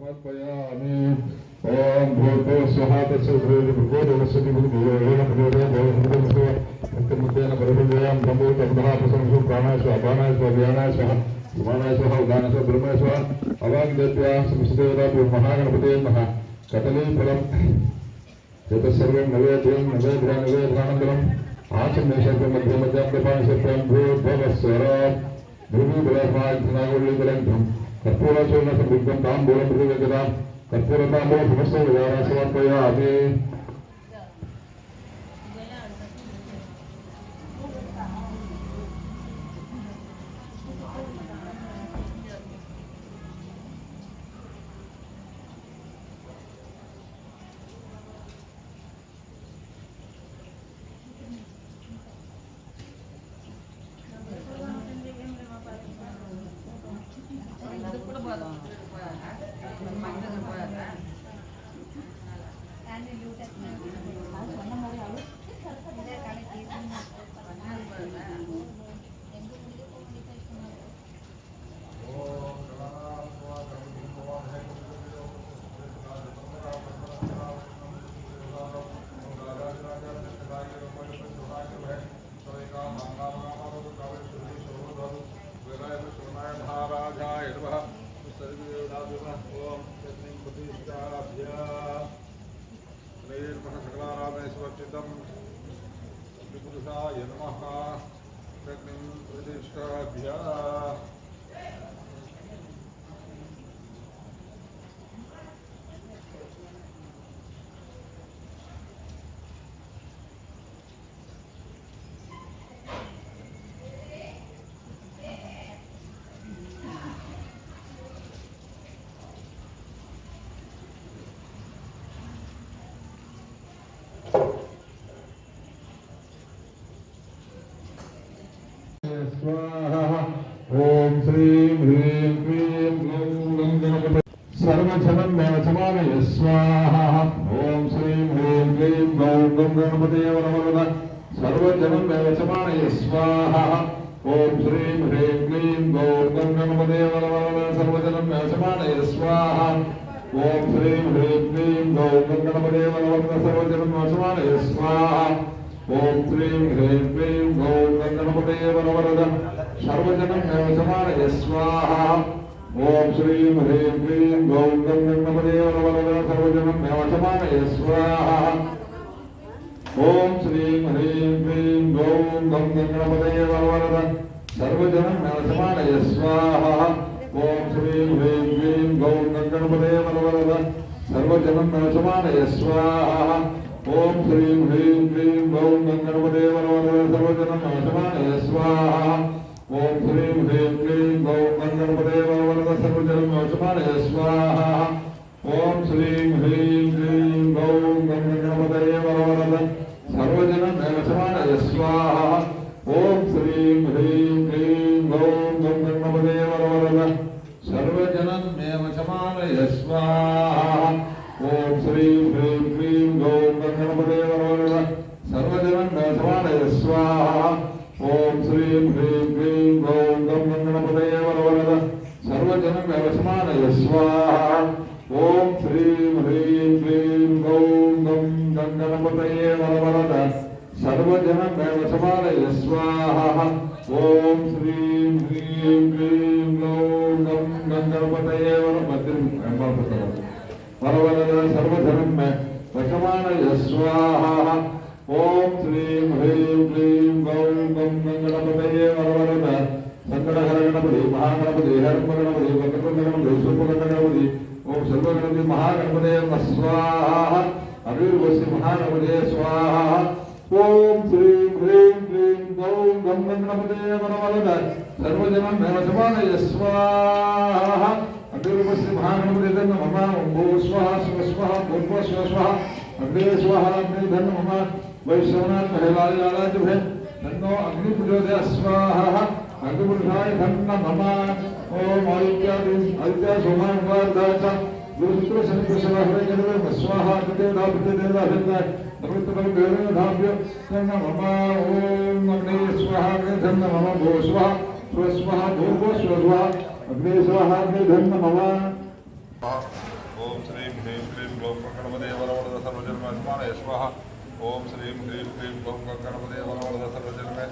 समर्पयामि। ओम भूर्भुवः स्वः तत्सवितुर्वरेण्यं भर्गो परब्रह्मणः ब्रह्मो तद्भः प्रसंसो प्राणाय स्वाहा अपानाय स्वाहा व्यानाय स्वाहा समानाय स्वाहा उदानाय स्वाहा ब्रह्माय स्वाहा अवाग्देव्या समस्तदेवता महागणपतये नमः। कदलीफलं यतसर्वं नवेद्यं नवेद्यानन्तरम् आचमनेशस्य मध्ये मध्याप्यपानिशत्यं भूर्भुवः स्वः भूमिबलमाग्नागुल्यबलम् कर्पूरचूर्णसंयुक्तं ताम्बूलं प्रतिगच्छतां कर्पूरताम्बूलं समस्तविधानानि समर्पयामि। पुरुषाय नमः। स्वाहा। ओम श्रीं ह्रीं क्लीं ग्लौं गणपतये सर्वजनन्मेव समानय स्वाहा। ओम श्रीं ह्रीं क्लीं ग्लौं गणपतये नमः। सर्वजनन्मेव समानय स्वाहा। ओम श्रीं ह्रीं क्लीं ग्लौं गणपतये नमः। सर्वजनन्मेव समानय स्वाहा। ओम श्रीं ह्रीं क्लीं ग्लौं गणपतये नमः। सर्वजनन्मेव समानय स्वाहा। ओम श्रीं ह्रीं क्लीं ग्लौं गणपतये नमः। सर्वजनन्मेव समानय स्वाहा। ओम श्रीं ह्रीं क्लीं ग्लौं गणपतये नमः। सर्वजनन्मेव समानय स्वाहा। ओम श्रीं ह्रीं क्लीं ग्लौं गणपतये नमः। सर्वजनन्मेव समानय स्वाहा। ओम श्रीं ह्रीं क्लीं ग्लौं गणपतये नमः। सर्वजनन्मेव समानय स्वाहा। ओम श्रीं ह्रीं क्लीं ग्लौं गणपतये नमः। सर्वजनन्मेव समानय स्वाहा। ओम श्रीं ह्रीं क्लीं ग्लौं गणपतये नमः। सर्वजनन्मेव समानय स्वाहा। ओम श्रीं ह्रीं क्लीं ग्लौं गणपतये नमः। सर्वजनन्मेव समानय स्वाहा। ओम श्रीं ह्रीं क्लीं ग्लौं गणपतये नमः। सर्वजनन्मेव समानय स्वाहा। ओम श्रीं ह्रीं क्लीं ग्लौं गणपतये नमः। सर्वजनन्मेव समानय स्वाहा। ओम श्रीं ह्रीं क्लीं ग्लौं गणपतये नमः। सर्वजनन्मेव समानय स्वाहा। ओम श्रीं ह्रीं क्लीं ग्लौं गणपतये नमः। सर्वजनन्मेव समानय स्वाहा। ओम श्रीं ह्रीं क्लीं ग्लौं गणपतये नमः। सर्वधर्ममेव समानय स्वाहा। ओम श्रीं ह्रीं क्लीं ग्लौं गणपतये नमः। संकटहर गणपति महागणपति हरगणपति वक्रतुण्डगणपति सूर्पकर्णगणपति ओम सर्वगणपति महागणपतये स्वाहा। अभिर्वस्य महागणपतये स्वाहा। ओम श्रीं ह्रीं क्लीं ग्लौं गणपतये नमः। सर्वजनन्मेव समानय स्वाहा। अग्निर्वस्य महागणपतये नमः। ओम भूः स्वः स्वः भूर्भुवः स्वः अग्ने स्वाहा। अग्निर्धन मम वैश्रवणात् महिलालालाजभे तन्नो अग्निप्रचोदयात् स्वाहा। अग्निपुरुषाय धन्नो मम। ओम आदित्य सोमांगार्धाच गुरुशुक्र शनिप्रसवाहरे जन्म स्वाहा। अग्निदेवताभ्य नमस्तभ्यो तन्नो मम। ओम अग्ने स्वाहा। अग्निधन मम भूः स्वः स्वः भूर्भुवः स्वः अग्ने स्वाहा। अग्निधन मम। ओम श्रीं ह्रीं क्लीं ग्लौं गणपते वरवरद सर्वजन्मात्मानय स्वाहा ओम श्रीं ह्रीं क्लीं ग्लौं गणपते वरवरद सर्वजन्मे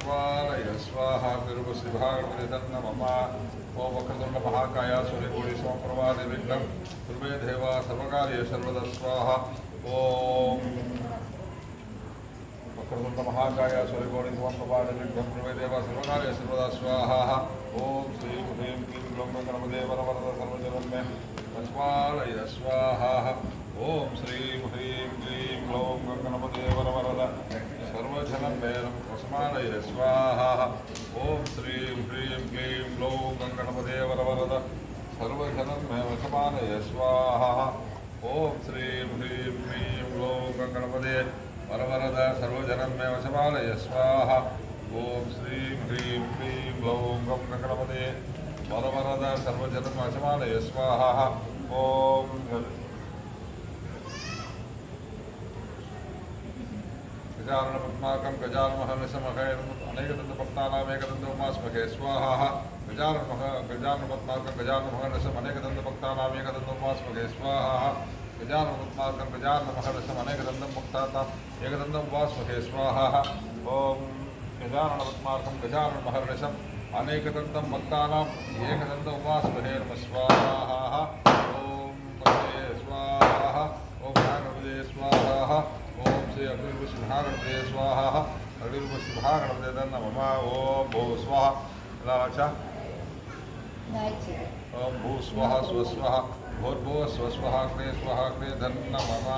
स्वालय स्वाहा गुरुश्रीभागवते तन्नमः ओम वक्रतुंड महाकाय सूर्यकोटि समप्रभा निर्विघ्नं कुरु मे देवा सर्वकार्येषु सर्वदा स्वाहा ओम वक्रतुंड महाकाय सूर्यकोटि समप्रभा निर्विघ्नं कुरु मे देवा सर्वकार्येषु सर्वदा स्वाहा ओम श्रीं ह्रीं क्लीं ग्लौं गणपते वरवरद सर्वजन्मे स्वालय स्वाहा ओम श्रीं ह्रीं क्लीं ग्लौं गणपते वरवरद सर्वजनमेनं वस्मालय स्वाहा ओम श्रीं ह्रीं क्लीं ग्लौं गणपते वरवरद सर्वजनमेनं वस्मालय स्वाहा ओम श्रीं ह्रीं क्लीं ग्लौं गणपते वरवरद सर्वजनमेनं वस्मालय स्वाहा ओम श्रीं ह्रीं क्लीं ग्लौं गणपते वरवरद सर्वजनमेनं वस्मालय स्वाहा ओम गजाननपद्माकं गजाननमहर्निशमहैर् अनेकदन्तभक्तानामेकदन्तोपास्महे स्वाहा गजाननपद्माकं गजाननमहर्निशम् अनेकदन्तभक्तानाम् एकदन्तोपास्महे स्वाहा गजाननपद्माकं गजाननमहर्निशम् अनेकदन्तभक्तानाम् एकदन्तोपास्महे स्वाहा ओम गजाननपद्माकं गजाननमहर्निशम् अनेकदन्तं भक्तानाम् एकदन्तोपास्महे स्वाहा ओम गणपते स्वाहा ओम गणपते स्वाहा ओम श्री अग्निर्वृषभागणपते स्वाहा अग्निर्वृषभागणपते नमः ओम भू स्वाहा लाचा ओम भू स्वाहा स्वस्वाहा भूर्भुवः स्वस्वाहा अग्ने स्वाहा अग्ने धन्न नमः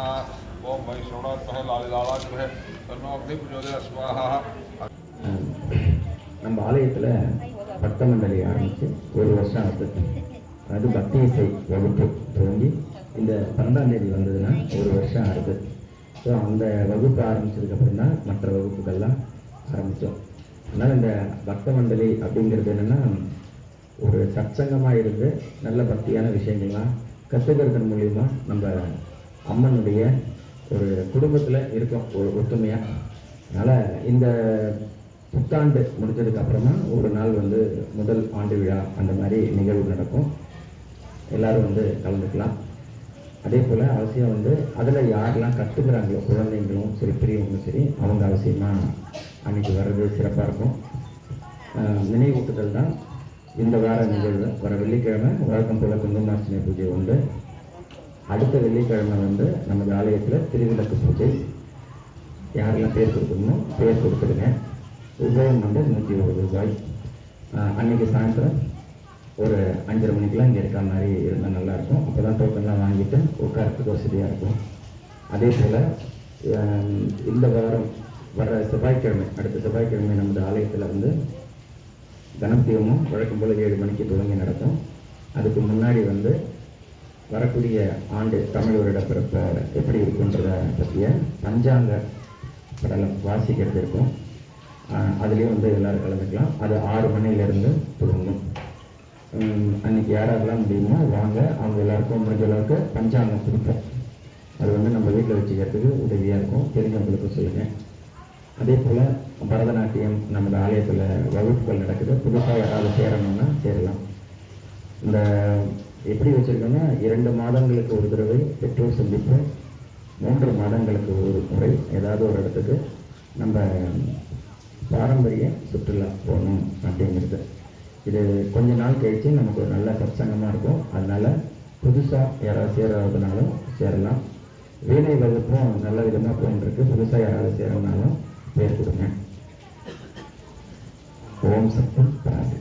ओम वैष्णवात्महे लालिलालात्महे तन्नो अग्नि प्रचोदयात् स्वाहा நம்ம ஆலயத்தில் பக்த மண்டலி ஆரம்பித்து ஒரு வருஷம் ஆகுது. அது பக்தி இசை வகுப்பு துவங்கி இந்த 12ஆம் தேதி வந்ததுன்னா ஒரு வருஷம் ஆகுது. ஸோ அந்த வகுப்பு ஆரம்பித்ததுக்கப்புறம் தான் மற்ற வகுப்புகள்லாம் ஆரம்பித்தோம். அதனால் இந்த பக்த மண்டலி அப்படிங்கிறது என்னென்னா ஒரு சத்சங்கமாக இருந்து நல்ல பக்தியான விஷயங்கள்லாம் கற்றுக்கிறதன் மூலிமா நம்ம அம்மனுடைய ஒரு குடும்பத்தில் இருக்கோம் ஒரு ஒத்துமையாக. அதனால் இந்த புத்தாண்டு முடிஞ்சதுக்கு அப்புறமா ஒரு நாள் வந்து முதல் ஆண்டு விழா அந்த மாதிரி நிகழ்வு நடக்கும். எல்லோரும் வந்து கலந்துக்கலாம். அதே போல் அவசியம் வந்து அதில் யாரெல்லாம் கற்றுக்கிறாங்களோ குழந்தைங்களும் சரி பெரியவங்களும் சரி அவங்க அவசியமாக அன்றைக்கி வர்றது சிறப்பாக இருக்கும். நினைவூட்டுதல் தான் இந்த வார நிகழ்வு. வர வெள்ளிக்கிழமை வழக்கம் போல் குங்குமார்ச்சனை பூஜை உண்டு. அடுத்த வெள்ளிக்கிழமை வந்து நமது ஆலயத்தில் திருவிளக்கு பூஜை. யாரெல்லாம் பேர் கொடுக்கணுமோ பேர் கொடுத்துருங்க. உபயம் வந்து 120 ரூபாய். அன்றைக்கி சாயந்தரம் ஒரு 5:30 மணிக்கெலாம் இங்கே இருக்கிற மாதிரி இருந்தால் நல்லாயிருக்கும். அப்போ தான் டோக்கன்லாம் வாங்கிட்டு உட்காரத்துக்கு வசதியாக இருக்கும். அதே போல் இந்த வாரம் வர செவ்வாய்க்கிழமை அடுத்த செவ்வாய்க்கிழமை நமது ஆலயத்தில் வந்து கணபதியமும் வழக்கம் போல் 7 மணிக்கு துவங்கி நடக்கும். அதுக்கு முன்னாடி வந்து வரக்கூடிய ஆண்டு தமிழ் வருட பிறப்பை எப்படி இருக்குன்றதை பற்றிய பஞ்சாங்க படலம் வாசிக்கிறது இருக்கும். அதுலேயும் வந்து எல்லோரும் கலந்துக்கலாம். அது 6 மணிலேருந்து தொடங்கும். அன்றைக்கி யாரெல்லாம் முடியுமோ வாங்க. அவங்க எல்லாருக்கும் முடிஞ்ச அளவுக்கு பஞ்சாங்கம் கொடுப்போம். அது வந்து நம்ம வீட்டில் வச்சுக்கிறதுக்கு உதவியாக இருக்கும். தெரிஞ்சவங்களுக்கும் சொல்லுங்கள். அதே போல் பரதநாட்டியம் நமது ஆலயத்தில் வகுப்புகள் நடக்குது. புதுசாக யாராவது சேரணும்னா சேரலாம். இந்த எப்படி வச்சுருக்கோன்னா 2 மாதங்களுக்கு ஒரு தடவை பெற்றோர் சந்திப்பு, 3 மாதங்களுக்கு ஒரு முறை ஏதாவது ஒரு இடத்துக்கு நம்ம பாரம்பரிய சுற்றுலா போகணும் அப்படிங்கிறது. இது கொஞ்ச நாள் கழித்து நமக்கு ஒரு நல்ல சத்சங்கமாக இருக்கும். அதனால் புதுசாக யாராவது சேராதனாலும் சேரலாம். வீணை வகுப்பும் நல்ல விதமாக போயின்ட்டுருக்கு. புதுசாக யாராவது சேரணுனாலும் பேர் கொடுங்க. ஓம் சக்தி பராசக்தி.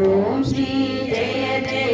ஓம் ஸ்ரீ ஜெய ஜெய